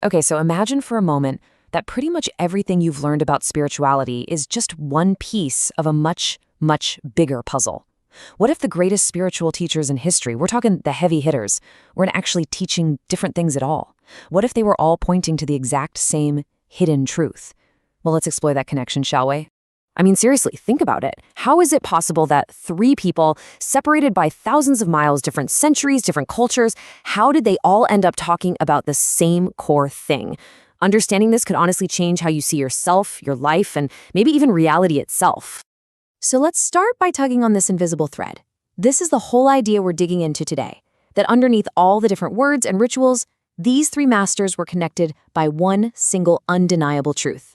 Okay, so imagine for a moment that pretty much everything you've learned about spirituality is just one piece of a much, much bigger puzzle. What if the greatest spiritual teachers in history, we're talking the heavy hitters, weren't actually teaching different things at all? What if they were all pointing to the exact same hidden truth? Well, let's explore that connection, shall we? I mean, seriously, think about it. How is it possible that three people, separated by thousands of miles, different centuries, different cultures, how did they all end up talking about the same core thing? Understanding this could honestly change how you see yourself, your life, and maybe even reality itself. So let's start by tugging on this invisible thread. This is the whole idea we're digging into today, that underneath all the different words and rituals, these three masters were connected by one single undeniable truth.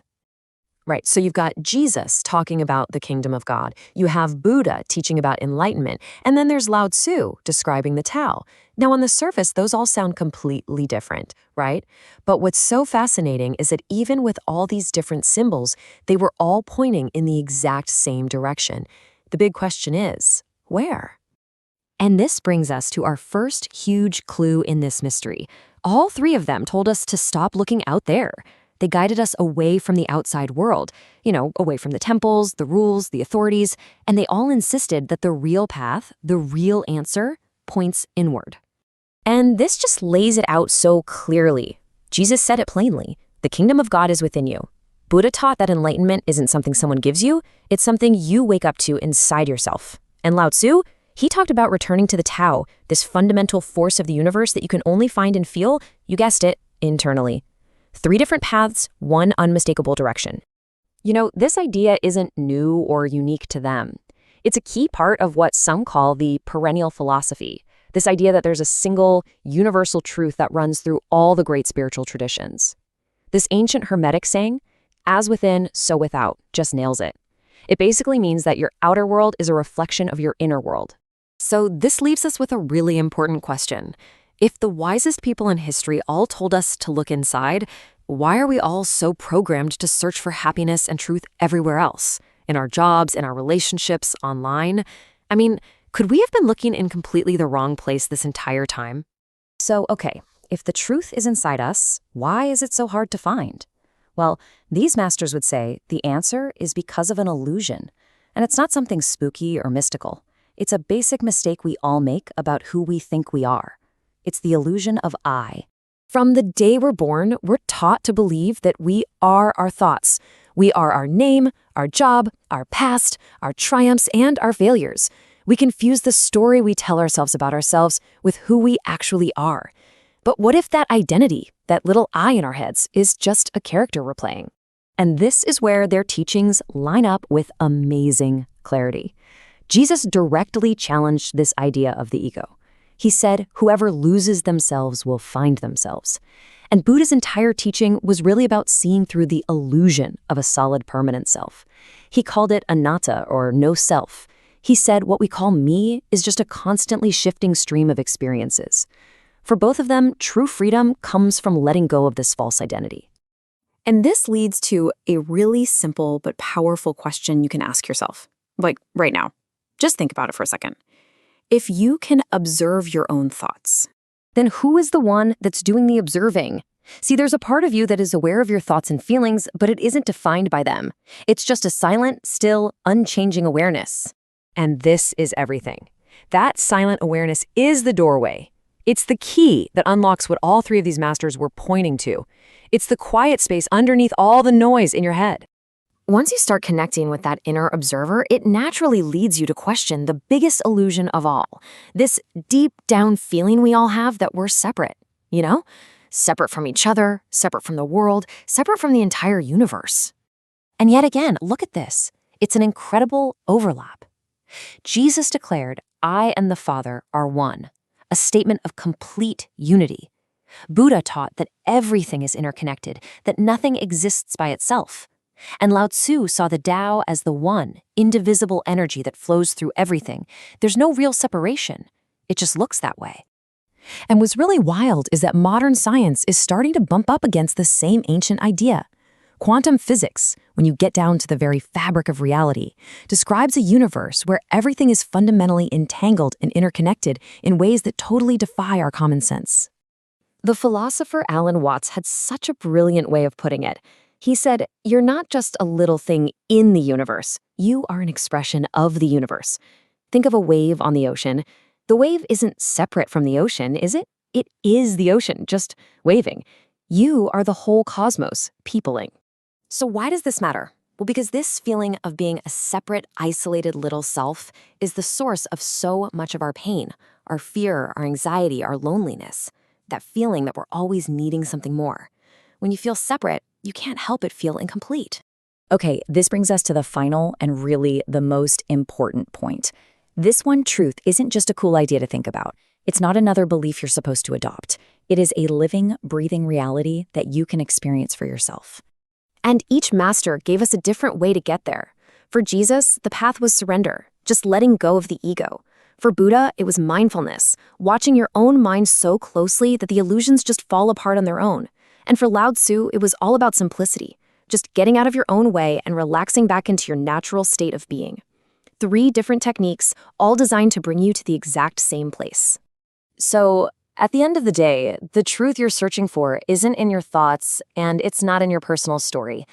Right, so you've got Jesus talking about the kingdom of God. You have Buddha teaching about enlightenment. And then there's Lao Tzu describing the Tao. Now, on the surface, those all sound completely different, right? But what's so fascinating is that even with all these different symbols, they were all pointing in the exact same direction. The big question is, where? And this brings us to our first huge clue in this mystery. All three of them told us to stop looking out there. They guided us away from the outside world, away from the temples, the rules, the authorities, and they all insisted that the real path, the real answer, points inward. And this just lays it out so clearly. Jesus said it plainly, the kingdom of God is within you. Buddha taught that enlightenment isn't something someone gives you, it's something you wake up to inside yourself. And Lao Tzu, he talked about returning to the Tao, this fundamental force of the universe that you can only find and feel, you guessed it, internally. Three different paths, one unmistakable direction. This idea isn't new or unique to them. It's a key part of what some call the perennial philosophy, this idea that there's a single, universal truth that runs through all the great spiritual traditions. This ancient Hermetic saying, as within, so without, just nails it. It basically means that your outer world is a reflection of your inner world. So this leaves us with a really important question. If the wisest people in history all told us to look inside, why are we all so programmed to search for happiness and truth everywhere else? In our jobs, in our relationships, online? I mean, could we have been looking in completely the wrong place this entire time? So, okay, if the truth is inside us, why is it so hard to find? Well, these masters would say the answer is because of an illusion. And it's not something spooky or mystical. It's a basic mistake we all make about who we think we are. It's the illusion of I. From the day we're born, we're taught to believe that we are our thoughts. We are our name, our job, our past, our triumphs, and our failures. We confuse the story we tell ourselves about ourselves with who we actually are. But what if that identity, that little I in our heads, is just a character we're playing? And this is where their teachings line up with amazing clarity. Jesus directly challenged this idea of the ego. He said, whoever loses themselves will find themselves. And Buddha's entire teaching was really about seeing through the illusion of a solid permanent self. He called it anatta, or no self. He said what we call me is just a constantly shifting stream of experiences. For both of them, true freedom comes from letting go of this false identity. And this leads to a really simple but powerful question you can ask yourself. Like right now. Just think about it for a second. If you can observe your own thoughts, then who is the one that's doing the observing? See, there's a part of you that is aware of your thoughts and feelings, but it isn't defined by them. It's just a silent, still, unchanging awareness. And this is everything. That silent awareness is the doorway. It's the key that unlocks what all three of these masters were pointing to. It's the quiet space underneath all the noise in your head. Once you start connecting with that inner observer, it naturally leads you to question the biggest illusion of all. This deep down feeling we all have that we're separate, Separate from each other, separate from the world, separate from the entire universe. And yet again, look at this. It's an incredible overlap. Jesus declared, I and the Father are one, a statement of complete unity. Buddha taught that everything is interconnected, that nothing exists by itself. And Lao Tzu saw the Tao as the one, indivisible energy that flows through everything. There's no real separation. It just looks that way. And what's really wild is that modern science is starting to bump up against the same ancient idea. Quantum physics, when you get down to the very fabric of reality, describes a universe where everything is fundamentally entangled and interconnected in ways that totally defy our common sense. The philosopher Alan Watts had such a brilliant way of putting it. He said, "You're not just a little thing in the universe. You are an expression of the universe." Think of a wave on the ocean. The wave isn't separate from the ocean, is it? It is the ocean, just waving. You are the whole cosmos, peopling. So why does this matter? Well, because this feeling of being a separate, isolated little self is the source of so much of our pain, our fear, our anxiety, our loneliness. That feeling that we're always needing something more. When you feel separate, you can't help but feel incomplete. Okay, this brings us to the final and really the most important point. This one truth isn't just a cool idea to think about. It's not another belief you're supposed to adopt. It is a living, breathing reality that you can experience for yourself. And each master gave us a different way to get there. For Jesus, the path was surrender, just letting go of the ego. For Buddha, it was mindfulness, watching your own mind so closely that the illusions just fall apart on their own. And for Lao Tzu, it was all about simplicity, just getting out of your own way and relaxing back into your natural state of being. 3 different techniques, all designed to bring you to the exact same place. So, at the end of the day, the truth you're searching for isn't in your thoughts, and it's not in your personal story.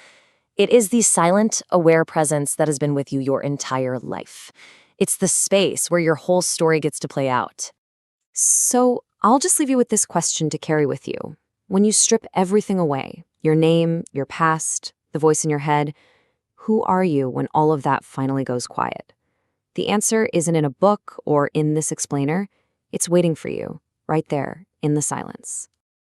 It is the silent, aware presence that has been with you your entire life. It's the space where your whole story gets to play out. So, I'll just leave you with this question to carry with you. When you strip everything away, your name, your past, the voice in your head, who are you when all of that finally goes quiet? The answer isn't in a book or in this explainer. It's waiting for you, right there, in the silence.